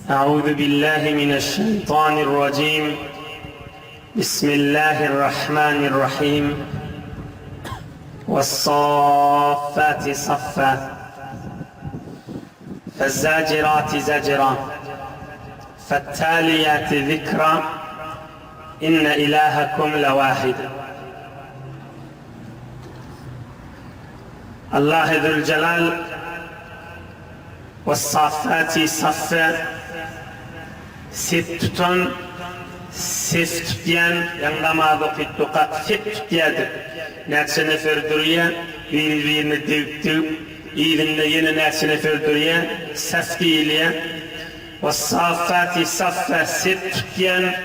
أعوذ بالله من الشيطان الرجيم. بسم الله الرحمن الرحيم. والصافات صفا فالزاجرات زجرا فالتاليات ذكرا إن إلهكم لواحد. الله ذو الجلال والصافات صفا ستton seft diyen yanlamadı okuttuka seft diyedir. Nefsine fördürüyen birbirini dövüp iyiliğinde yeni nefsine fördürüyen sef değiliyen ve safati saffa seft diyen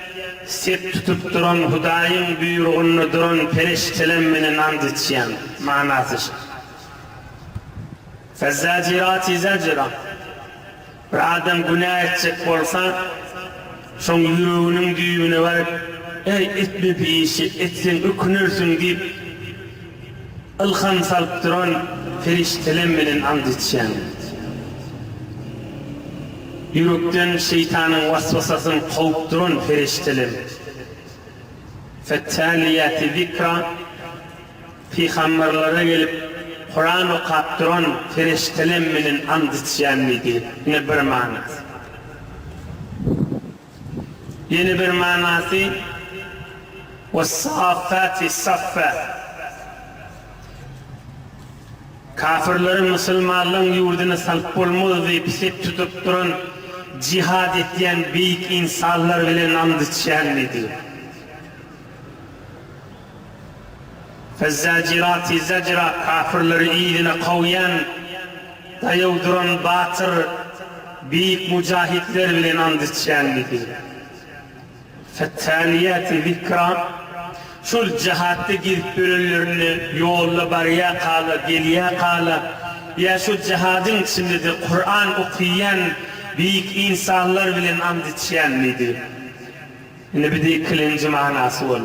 seft tutup duran Hudayın buyruğunu duran periştelenmenin andıçıyan manası. Fezzacirati zacira bir adam günah edecek olsa son yüreğinin düğümüne varıp ey etme bir işi etsen ökünürsün deyip ılhan salıp duran feriştelenmenin andıçıyan yürekten şeytanın vasvasasını kovup duran feriştelen fettaliyati zikra peygamberlere gelip Kur'an okuyup duran feriştelenmenin andıçıyan idi. Yine bir manası. Yeni bir manası وَالصَّافَّاتِ صَفَّا kafirlerin Müslümanlığın yurdunu salıp olmalı deyip set tutup duran cihad ettiyen büyük insanlar bile andıçıyan idi. فَالزَّاجِرَاتِ زَجْرَا kafirleri iyiliğine kovuyan dayavduran batır büyük mücahitler bile andıçıyan idi. فَالتَّالِيَاتِ ذِكْرًا şul cihatta gidip bölümlerini yolla barıya kala, geliye kala ya şu cihadın içinde de Kur'an okuyan büyük insanlar bile andıçıyan idi. Yine bir de ikinci manası olur.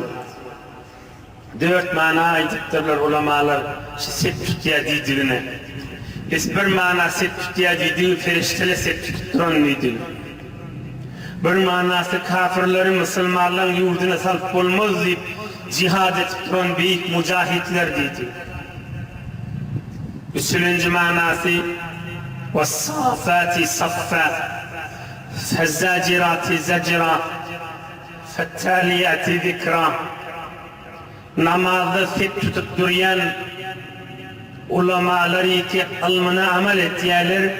Dört mana aydıktırlar ulamalar set tutya dediğine. Bir mana set tutya dediği feriştele set tutturan dedi. Bir manası kafirlerin Müslümanların yurduna salıp olmaz deyip cihad etip duran büyük mücahitler dedi. Üçüncü manası وَالصَّافَاتِ صَفَّا فَالزَّاجِرَاتِ زَجْرًا فَالتَّالِيَاتِ ذِكْرًا namazda set tutup duruyan ulamaları ki ilmine amel ettiler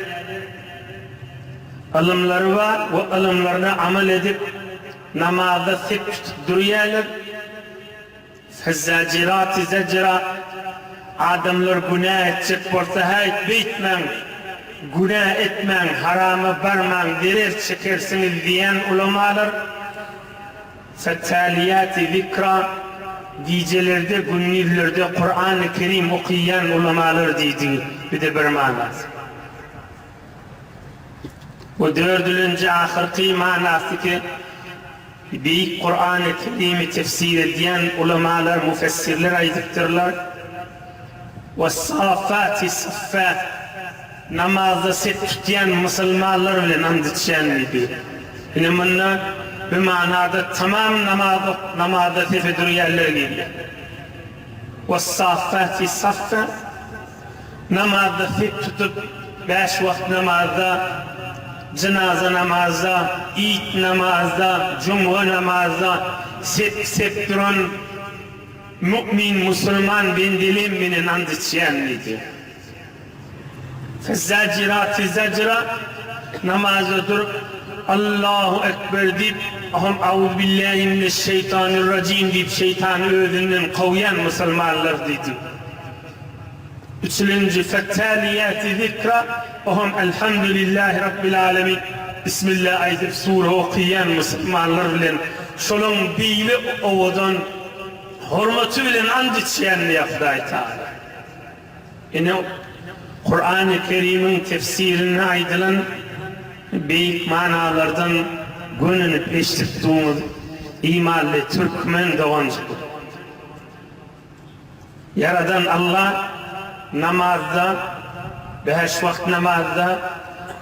ilimleri var ve ilimlerine amel edip namazda set tutup duruyorlar. Fezzacirat-ı zecra adamlar günah edecek olsa hayt bitmen günah etmen harama barman verir çekersiniz diyen ulamalar fettaliyat-ı zikra gecelerinde, günlerde Kur'an-ı Kerim okuyan ulamalar dedi. Bir de bir manası. O dördüncü ahirki manası ki büyük Kur'an-ı Kerim'i tefsir ediyen ulamalar, müfessirler aydıktırlar. وَالصَّافَاتِ صَفَّا namazda set tutuyan Müslümanlar bile andıçıyan idi. Yine bunlar bir manada tamam namazda tefeddür yerler gibi. وَالصَّافَّاتِ صَفَّا namazda set tutup 5 vakit namazda, cenaze namazda, İd namazda, cuma namazda set duran mümin, Müslüman bendilim binin andıçıyan idi. فَالزَّاجِرَاتِ زَجْرًا namazda durup Allahu Ekber deyip Euzu billahi mineşşeytanirracim deyip şeytanı özünden kovuyan Müslümanlar dedi. Üçüncü fettaliyat-ı zikra elhamdülillahi rabbil alemin Bismillah aydıp sure okuyan Müslümanlar bilen şolun beyli ovadan hürmetü bilen andıçıyan yaptı Teala. Yine Kur'an-ı Kerim'in tefsirine aydılan büyük manalardan gününü peştirdiğimiz imanlı Türkmen davancıdır. Yaradan Allah namazda, 5 vakit namazda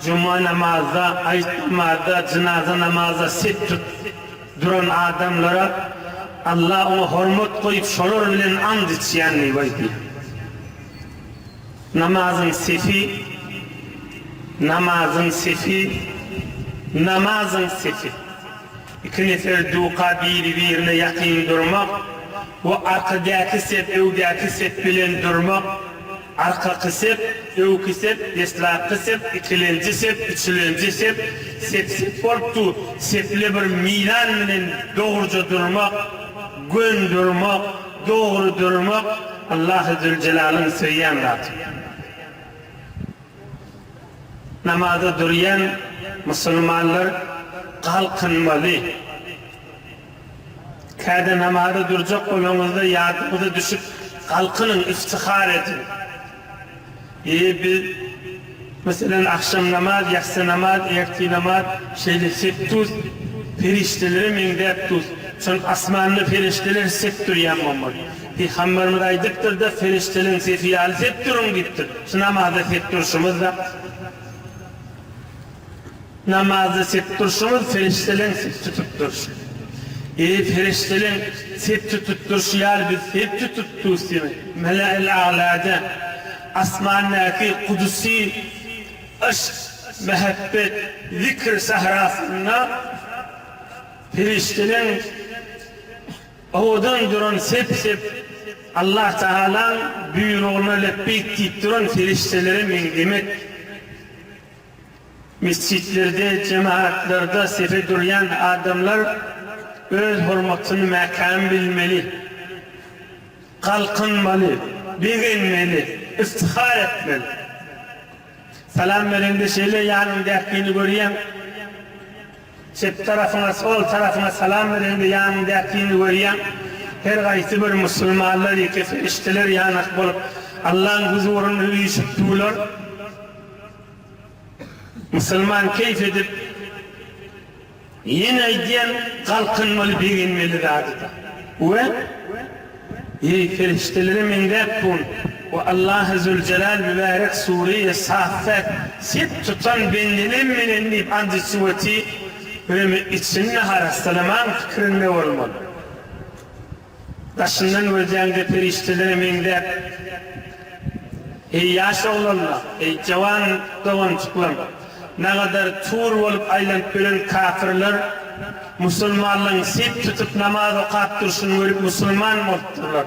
cuma namazda, ayet namazda, cenaze namazda sep tut duran adamlara Allah ona hormat koyup şolar bilen and içýänli baydy. Namazın sefi. İki nefer duqa birine yakın durmak, o arkadaki sep, evdaki sep bilen durmak, arka sep, evki sep, deslaki sep, ikilenci sep, üçülenci sep, sep bolupdu, seple bir milan bilen doğruca durmak, gün durmak, doğru durmak, Allah-u Zülcelal'ın söyleyen zatı. Namazda duruyan Müslümanlar kalkınmalı. Kâde namazda duracak olmanızda yardımıza düşüp kalkının, iftihar edin. Biz mesela akşam namaz, yatsı namaz, erti namaz şeyle septuz, perişteleri mendep tuz. Son asmanlı perişteler sep duruyan olmalı. Peygamberimiz aydıktır da periştelerin sefiyali sep durun gittir. Şu namazda sep duruşumuz da namazda sep duruşumuz feriştelerin sep tutup duruşu. Feriştelerin sep tutup duruşu yani biz sep tutup duruşu. Mela-il a'lada asmandaki kudusi aşk, mehabbet, zikr sahrasında feriştelerin odan duran sep Allah Teala'nın buyruğuna lebbeyk deyip duran feriştelere mendemek. Mescitlerde, cemaatlerde sefe duruyan adamlar öz hurmatını mekan bilmeli, kalkınmalı, beğenmeli, iftihar etmeli. Selam verende şeyle yanındakini göreyim, cep tarafına, sol tarafına selam verende yanındakini göreyim. Her gaysi bir Müslümanlar, iki ferişteler yanak bulup Allah'ın huzurunu uyuşuttular. Müslüman keyif edip yine diyen kalkınmalı, beğenmeli adeta. Ve ferişteleri mendep bun. Ve Allah-u Zülcelal mübarek Sure-i Saffat sep tutan bendenim menennip andı suveti ve içinne harastalaman fikrinde olmalı. Taşından öleceğinde ferişteleri mendep ey yaş oğlanlar, ey cavan doğancıklar, ne kadar tur olup aylanıp ölen kafirler Müslümanlığın sep tutup namaz okap duruşunu görüp Müslüman oldular.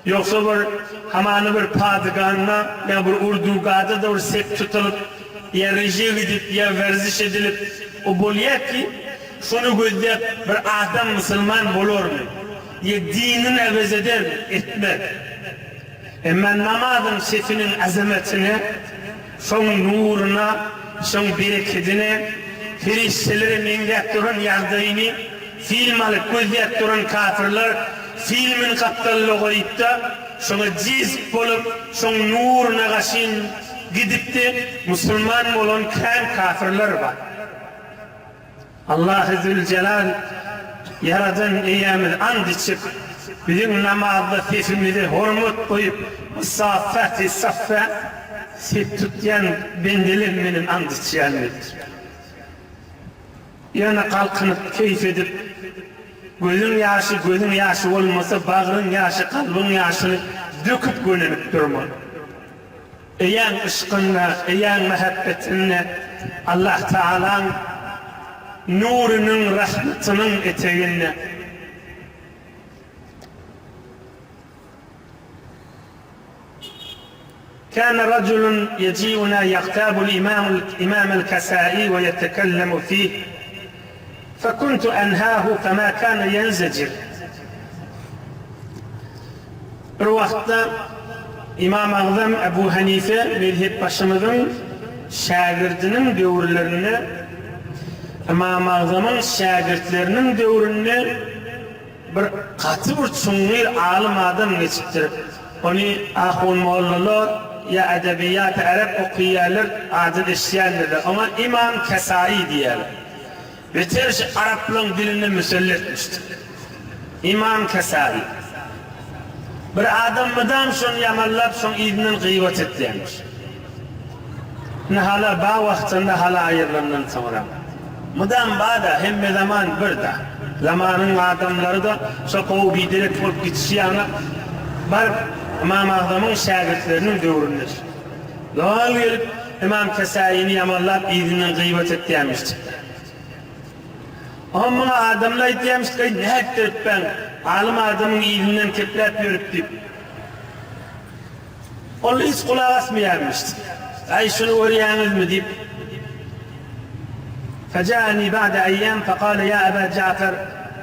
Yoksa bir hamanı bir padıganına ya bir urdugada da bir sep tutulup ya rejiye gidip ya verziş edilip o bolyak ki şunu gözleyip bir adam Müslüman olur mu? Ya dinini evez eder mi? Etmez. Ama namazın sefinin azametine, son nuruna, son bereketine, ferişteleri mendep duran yardayını, film alıp gözleyip duran kafirler, filmin kaptallığı koyup da, şuna cizip bulup, son nuruna kaşın gidip de Müslüman olan kafirler var. Allah-u Zülcelal yaradan eyyamız and içip, bizim namazda sefimizi hormat koyup, Saffat-i Saffat, sep tutyan bendelenmenin and içiyenlidir. Yani kalkınıp, keyif edip, gözün yaşı olmasa, bağrın yaşı, kalbin yaşını döküp gönenip durma. Eyan ışkınla, eyan muhabbetinle, Allah Teala'nın nurunun, rahmetinin eteğinle, كان رجل يجيئنا يغتاب الإمام الكسائي ويتكلم فيه فكنت أنهاه فما كان ينزجر. Bir vaqtda İmam Azam Ebu Hanife mezhep başımızın şagirdinin dövrlerine, İmam Azam'ın şagirdlerinin dövrüne bir katı bir çungir alim adam geçiptirip onu ahun mollalar ya edebiyat Arap okuyalar adil işleyenler ama İmam Kesai diyorlar. Ve tercih Arapların dilini müselletmiştir. İmam Kesai. Bir adam mıdan son yamallap son idinin gıyvat etlemiş. ne hala bağ vaktinde hala ayrılandan sonra. Mudam bağda hem zaman burada. Zamanın adamları da sokağı biderek olup gitişiyana var İmam Azam'ın şagirdlerinin dövrünür. Doğal gelip İmam Kesai'ni yamallayıp izinden gıybet ettiyemişti. Ama adamlar ettiyemişti ki ne ettirip ben alim adamın izinden teplep yürüp deyip. Onu hiç kulak asmayamıştı. Ay şunu öğreyeniniz mi deyip. فجاءني بعد أيام فقال يا أبا جعفر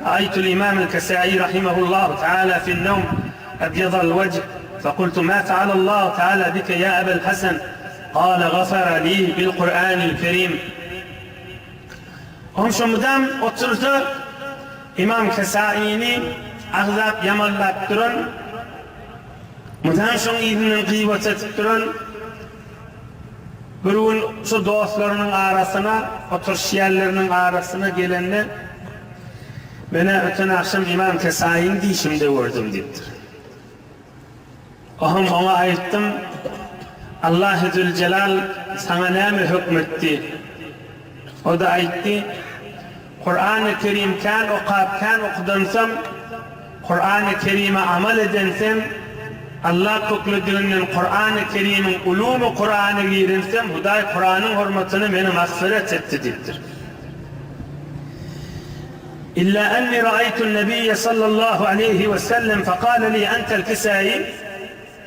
رأيت الإمام الكسائي رحمه الله تعالى في النوم أبيض الوجه فقلت ما فعل الله تعالى بك يا أبا الحسن قال غفر لي بالقرآن الكريم هم şu mudam oturdu İmam Kesai'ni ağzap yamallayıp durun mudam şun idinin gıybet edip durun bir gün şu dostlarının arasına, oturuş yerlerinin arasına gelenler bana öten akşam İmam Kesai'nin dişimde gördüm deyiptir. Ohum ona ayırttım Allah-u Zülcelal sana ne mi hükmetti? O da ayıttı Kur'an-ı Kerim kan okudansam Kur'an-ı Kerim'e amel edensem Allah koklediğinden Kur'an-ı Kerim'in ulumu Kur'an'ı giyirinsem Huday Kur'an'ın hürmetini beni mağfiret etti deyiptir. İlla enni ra'aytu'n nebiyye sallallahu aleyhi ve sellem fekâle li entel kisâi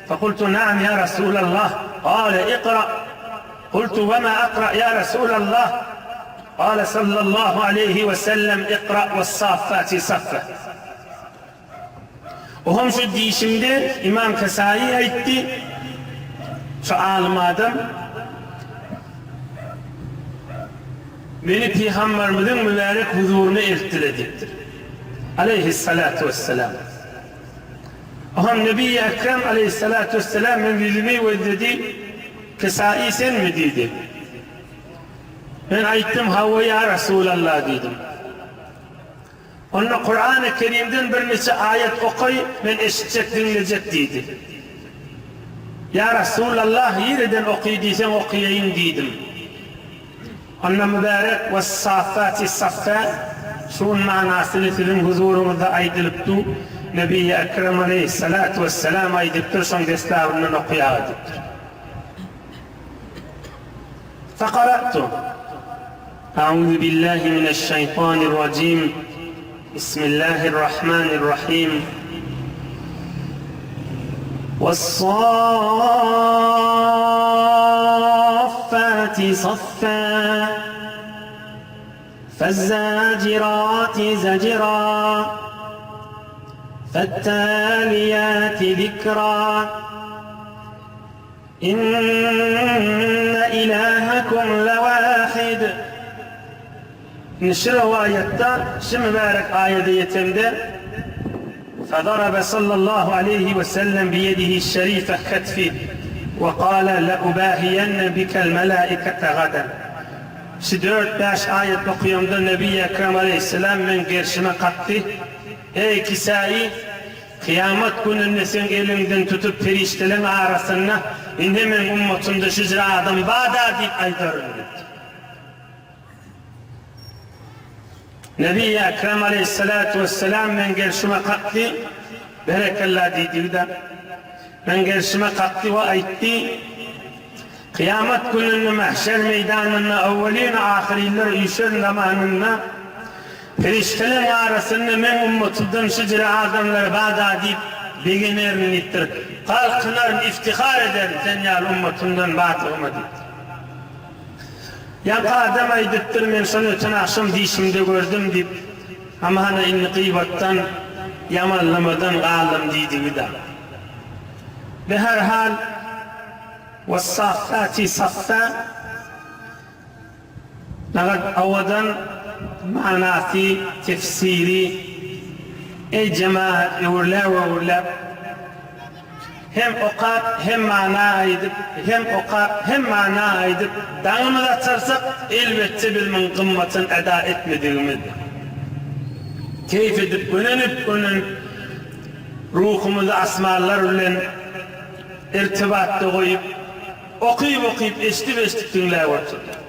fekultu na'am ya Resulallah kâle ikra kultu ve ma akra ya Resulallah kâle sallallahu aleyhi ve sellem ikra ve saffâti saffe. Ohum şu dişimde İmam Kesai aytti şu alim adam beni Peygamberimizin mübarek huzuruna elttilediktir. Aleyhissalatu vesselam. Ohum Nebi-i Ekrem aleyhissalatu vesselam men yüzüme ve dedi Kesai sen mi dedi. Ben ayttim havva ya Resulallah dedim. Onunla Kur'an-ı Kerim'den bir neçe ayet okuy, ben eşitecek, dinleyecek dedi. Ya Resulallah yerden okuyuduysan okuyayım dedim. Onunla mübarek ve saffati saffa, şunun manasını sizin huzurunuzda aydılıptı. Nebi-i Ekrem aleyhissalatu vesselam aydıptır, son destavından okuyadıptır. Fekarattu. Eûzu billahi mineşşeytanirracim. Bismillahirrahmanirrahim. وَالصَّافَّاتِ صَفًّا فَالزَّاجِرَاتِ زَجْرًا فَالتَّالِيَاتِ ذِكْرًا إِنَّ إِلَٰهَكُمْ لَوَاحِدٌ. Şu rivayette, şu mübarek ayet-i yetimde فَضَرَبَ صَلَّى اللّٰهُ عَلَيْهِ وَسَلَّمْ بِيَدِهِ الشَّرِيفَ كَتْفِهِ وَقَالَ لَأُبَاهِيَنَّ بِكَ الْمَلَائِكَةَ غَدًا. Şu 4-5 ayet okuyumda Nebi-i Ekrem aleyhisselam men gerşime kattı. Ey Kisai, kıyamet gününde sen elinden tutup periştelerin arasına hemen ummatında şu adam bada deyip aydarın dedi. Nebi-i Ekrem aleyhissalatu vesselam men gerşime kattı. Berekallah dedi de men gerşime kattı ve aytti. Kıyamet gününde mahşer meydanına evvelin ahirler yüşer zamanına periştelerin arasında men ummatından şu adamlar bada deyip beginerin ittir. Kalkınların iftihar eder sen ya ummatından bada olmadı. Yanka adam aydıttır men sana öten akşam dişimde gördüm deyip ama hani inni gıybattan yamanlamadan ağlam deydi bir daha. Ve her hal وَالصَّافَّاتِ صَفَّا avadan manası, tefsiri ey cemaat uğurlar hem okar hem mana edip hem mana edip dağımız açarsak elbette bilmen kımmatın eda etmediğimizdir. Keyif edip önün ruhumuzu asmalar ile irtibatta koyup okuyup esitip dinläp oturdy.